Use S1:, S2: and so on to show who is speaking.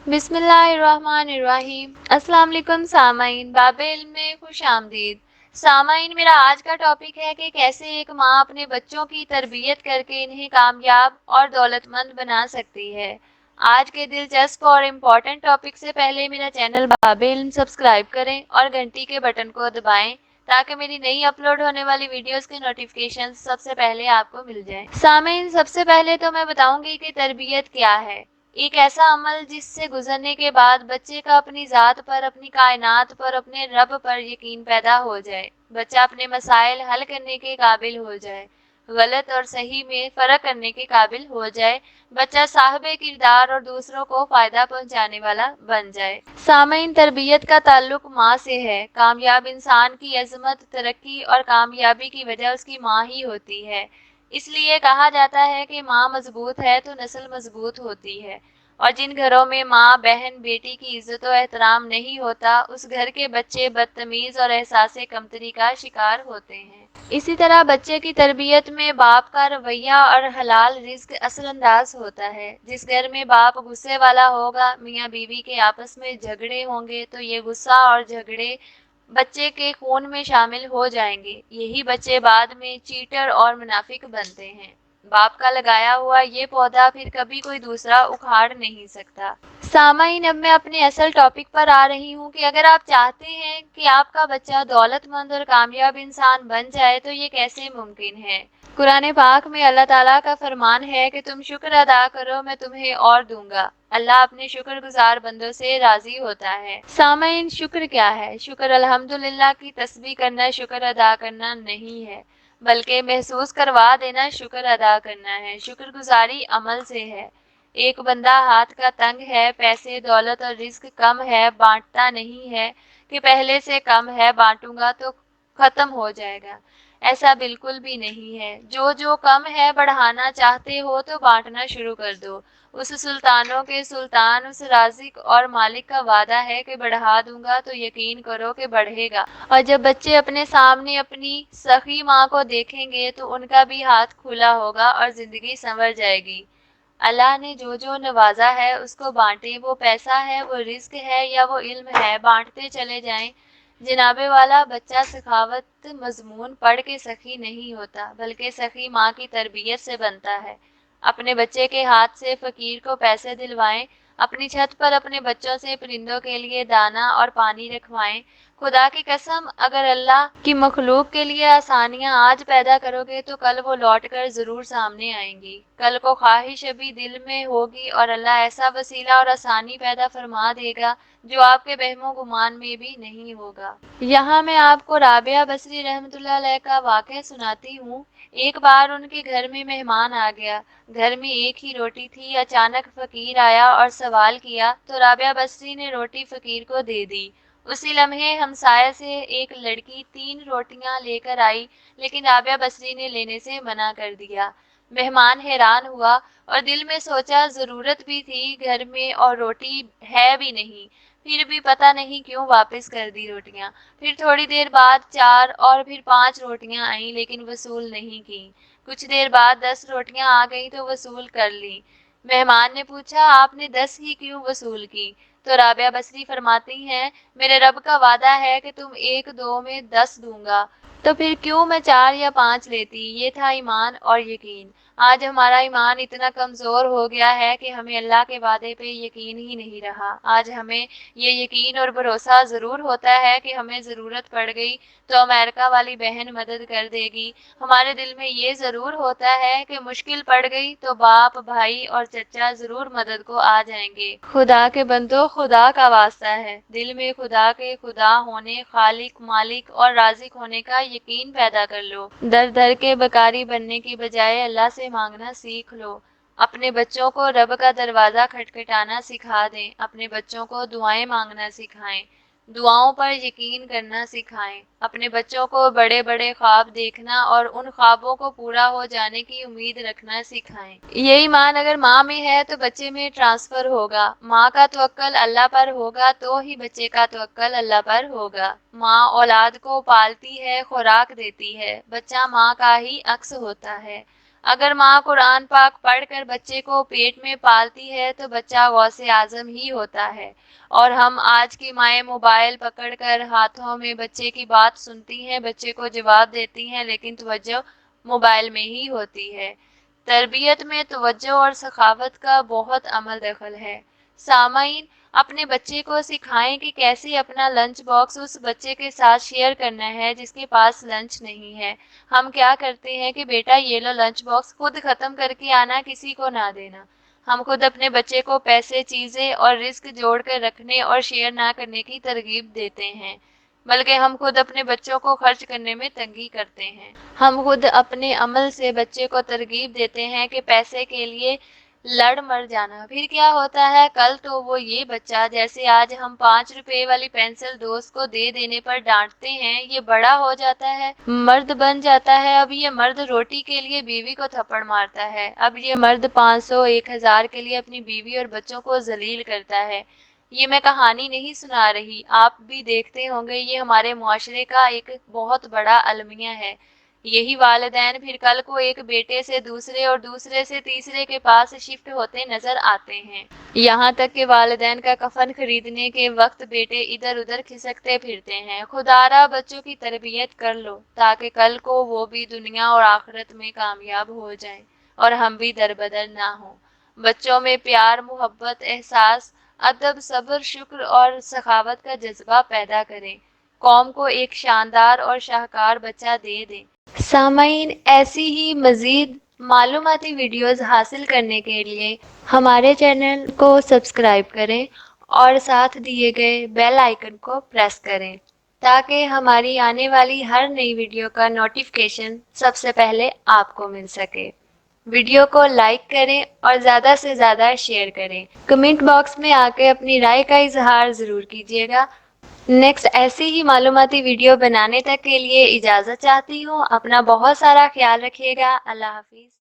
S1: بسم اللہ الرحمن الرحیم۔ السلام علیکم سامعین، باب علم میں خوش آمدید۔ سامعین، میرا آج کا ٹاپک ہے کہ کیسے ایک ماں اپنے بچوں کی تربیت کر کے انہیں کامیاب اور دولت مند بنا سکتی ہے۔ آج کے دلچسپ اور امپورٹنٹ ٹاپک سے پہلے میرا چینل باب علم سبسکرائب کریں اور گھنٹی کے بٹن کو دبائیں تاکہ میری نئی اپلوڈ ہونے والی ویڈیوز کے نوٹیفیکیشن سب سے پہلے آپ کو مل جائیں۔ سامعین، سب سے پہلے تو میں بتاؤں گی کہ تربیت کیا ہے۔ ایک ایسا عمل جس سے گزرنے کے بعد بچے کا اپنی ذات پر، اپنی کائنات پر، اپنے رب پر یقین پیدا ہو جائے۔ بچہ اپنے مسائل حل کرنے کے قابل ہو جائے، غلط اور صحیح میں فرق کرنے کے قابل ہو جائے، بچہ صاحب کردار اور دوسروں کو فائدہ پہنچانے والا بن جائے۔ سامعین، تربیت کا تعلق ماں سے ہے۔ کامیاب انسان کی عظمت، ترقی اور کامیابی کی وجہ اس کی ماں ہی ہوتی ہے۔ اس لیے کہا جاتا ہے کہ ماں مضبوط ہے تو نسل مضبوط ہوتی ہے، اور جن گھروں میں ماں، بہن، بیٹی کی عزت و احترام نہیں ہوتا، اس گھر کے بچے بدتمیز اور احساس کمتری کا شکار ہوتے ہیں۔ اسی طرح بچے کی تربیت میں باپ کا رویہ اور حلال رزق اثر انداز ہوتا ہے۔ جس گھر میں باپ غصے والا ہوگا، میاں بیوی کے آپس میں جھگڑے ہوں گے تو یہ غصہ اور جھگڑے بچے کے خون میں شامل ہو جائیں گے۔ یہی بچے بعد میں چیٹر اور منافق بنتے ہیں۔ باپ کا لگایا ہوا یہ پودا پھر کبھی کوئی دوسرا اکھاڑ نہیں سکتا۔ سامعین، اب میں اپنے اصل ٹاپک پر آ رہی ہوں کہ اگر آپ چاہتے ہیں کہ آپ کا بچہ دولت مند اور کامیاب انسان بن جائے تو یہ کیسے ممکن ہے؟ قرآن پاک میں اللہ تعالیٰ کا فرمان ہے کہ تم شکر ادا کرو میں تمہیں اور دوں گا۔ اللہ اپنے شکر گزار بندوں سے راضی ہوتا ہے۔ سامعین، شکر کیا ہے؟ شکر الحمدللہ کی تسبیح کرنا شکر ادا کرنا نہیں ہے، بلکہ محسوس کروا دینا شکر ادا کرنا ہے۔ شکر گزاری عمل سے ہے۔ ایک بندہ ہاتھ کا تنگ ہے، پیسے، دولت اور رزق کم ہے، بانٹتا نہیں ہے کہ پہلے سے کم ہے، بانٹوں گا تو ختم ہو جائے گا۔ ایسا بالکل بھی نہیں ہے۔ جو کم ہے بڑھانا چاہتے ہو تو بانٹنا شروع کر دو۔ اس سلطانوں کے سلطان، اس رازق اور مالک کا وعدہ ہے کہ بڑھا دوں گا تو یقین کرو کہ بڑھے گا۔ اور جب بچے اپنے سامنے اپنی سخی ماں کو دیکھیں گے تو ان کا بھی ہاتھ کھلا ہوگا اور زندگی سنور جائے گی۔ اللہ نے جو نوازا ہے اس کو بانٹیں، وہ پیسہ ہے، وہ رزق ہے یا وہ علم ہے، بانٹتے چلے جائیں۔ جناب والا، بچہ سخاوت مضمون پڑھ کے سخی نہیں ہوتا، بلکہ سخی ماں کی تربیت سے بنتا ہے۔ اپنے بچے کے ہاتھ سے فقیر کو پیسے دلوائیں، اپنی چھت پر اپنے بچوں سے پرندوں کے لیے دانا اور پانی رکھوائیں۔ خدا کی قسم، اگر اللہ کی مخلوق کے لیے آسانیاں آج پیدا کرو گے تو کل وہ لوٹ کر ضرور سامنے آئیں گی۔ کل کو خواہش ابھی دل میں ہوگی اور اللہ ایسا وسیلہ اور آسانی پیدا فرما دے گا جو آپ کے وہم و گمان میں بھی نہیں ہوگا۔ یہاں میں آپ کو رابعہ بصری رحمۃ اللہ علیہ کا واقعہ سناتی ہوں۔ ایک بار ان کے گھر میں مہمان آ گیا۔ گھر میں ایک ہی روٹی تھی۔ اچانک فقیر آیا اور سوال کیا تو رابعہ بصری نے روٹی فقیر کو دے دی۔ اسی لمحے ہمسائے سے ایک لڑکی 3 روٹیاں لے کر آئی، لیکن رابعہ بصری نے لینے سے منع کر دیا۔ مہمان حیران ہوا اور دل میں سوچا ضرورت بھی تھی گھر میں اور روٹی ہے بھی نہیں، پھر بھی پتہ نہیں کیوں واپس کر دی روٹیاں۔ پھر تھوڑی دیر بعد 4 اور پھر 5 روٹیاں آئیں لیکن وصول نہیں کی۔ کچھ دیر بعد 10 روٹیاں آ گئیں تو وصول کر لی۔ مہمان نے پوچھا آپ نے 10 ہی کیوں وصول کی؟ تو رابعہ بصری فرماتی ہیں میرے رب کا وعدہ ہے کہ تم 1 2 میں 10 دوں گا، تو پھر کیوں میں 4 یا 5 لیتی؟ یہ تھا ایمان اور یقین۔ آج ہمارا ایمان اتنا کمزور ہو گیا ہے کہ ہمیں اللہ کے وعدے پہ یقین ہی نہیں رہا۔ آج ہمیں یہ یقین اور بھروسہ ضرور ہوتا ہے کہ ہمیں ضرورت پڑ گئی تو امریکہ والی بہن مدد کر دے گی۔ ہمارے دل میں یہ ضرور ہوتا ہے کہ مشکل پڑ گئی تو باپ، بھائی اور چچا ضرور مدد کو آ جائیں گے۔ خدا کے بندو، خدا کا واسطہ ہے، دل میں خدا کے خدا ہونے، خالق، مالک اور رازق ہونے کا یقین پیدا کر لو۔ در در کے بکاری بننے کی بجائے اللہ سے مانگنا سیکھ لو۔ اپنے بچوں کو رب کا دروازہ کھٹکھٹانا سکھا دیں، اپنے بچوں کو دعائیں مانگنا سکھائیں، دعاؤں پر یقین کرنا سکھائیں، اپنے بچوں کو بڑے بڑے خواب دیکھنا اور ان خوابوں کو پورا ہو جانے کی امید رکھنا سکھائیں۔ یہ ایمان اگر ماں میں ہے تو بچے میں ٹرانسفر ہوگا۔ ماں کا توکل اللہ پر ہوگا تو ہی بچے کا توکل اللہ پر ہوگا۔ ماں اولاد کو پالتی ہے، خوراک دیتی ہے، بچہ ماں کا ہی عکس ہوتا ہے۔ اگر ماں قرآن پاک پڑھ کر بچے کو پیٹ میں پالتی ہے تو بچہ غوث اعظم ہی ہوتا ہے، اور ہم آج کی مائیں موبائل پکڑ کر ہاتھوں میں بچے کی بات سنتی ہیں، بچے کو جواب دیتی ہیں، لیکن توجہ موبائل میں ہی ہوتی ہے۔ تربیت میں توجہ اور سخاوت کا بہت عمل دخل ہے۔ سامعین، اپنے بچے کو سکھائیں کہ کیسے اپنا لنچ باکس اس بچے کے ساتھ شیئر کرنا ہے جس کے پاس لنچ نہیں ہے۔ ہم کیا کرتے ہیں کہ بیٹا یہ لو لنچ باکس، خود ختم کر کے آنا، کسی کو نہ دینا۔ ہم خود اپنے بچے کو پیسے، چیزیں اور رزق جوڑ کر رکھنے اور شیئر نہ کرنے کی ترغیب دیتے ہیں، بلکہ ہم خود اپنے بچوں کو خرچ کرنے میں تنگی کرتے ہیں۔ ہم خود اپنے عمل سے بچے کو ترغیب دیتے ہیں کہ پیسے کے لیے لڑ مر جانا، پھر کیا ہوتا ہے؟ کل تو وہ یہ بچہ جیسے آج ہم 5 روپے والی پینسل دوست کو دے دینے پر ڈانٹتے ہیں، یہ بڑا ہو جاتا ہے، مرد بن جاتا ہے۔ اب یہ مرد روٹی کے لیے بیوی کو تھپڑ مارتا ہے، اب یہ مرد 500 1000 کے لیے اپنی بیوی اور بچوں کو ذلیل کرتا ہے۔ یہ میں کہانی نہیں سنا رہی، آپ بھی دیکھتے ہوں گے، یہ ہمارے معاشرے کا ایک بہت بڑا المیہ ہے۔ یہی والدین پھر کل کو ایک بیٹے سے دوسرے اور دوسرے سے تیسرے کے پاس شفٹ ہوتے نظر آتے ہیں، یہاں تک کہ والدین کا کفن خریدنے کے وقت بیٹے ادھر ادھر کھسکتے پھرتے ہیں۔ خدارا بچوں کی تربیت کر لو تاکہ کل کو وہ بھی دنیا اور آخرت میں کامیاب ہو جائیں اور ہم بھی دربدر نہ ہوں۔ بچوں میں پیار، محبت، احساس، ادب، صبر، شکر اور سخاوت کا جذبہ پیدا کریں، قوم کو ایک شاندار اور شاہکار بچہ دے دیں۔ سامعین، ایسی ہی مزید معلوماتی ویڈیوز حاصل کرنے کے لیے ہمارے چینل کو سبسکرائب کریں اور ساتھ دیے گئے بیل آئیکن کو پریس کریں تاکہ ہماری آنے والی ہر نئی ویڈیو کا نوٹیفیکیشن سب سے پہلے آپ کو مل سکے۔ ویڈیو کو لائک کریں اور زیادہ سے زیادہ شیئر کریں۔ کمنٹ باکس میں آ کے اپنی رائے کا اظہار ضرور کیجیے گا۔ نیکسٹ ایسی ہی معلوماتی ویڈیو بنانے تک کے لیے اجازت چاہتی ہوں۔ اپنا بہت سارا خیال رکھیے گا۔ اللہ حافظ۔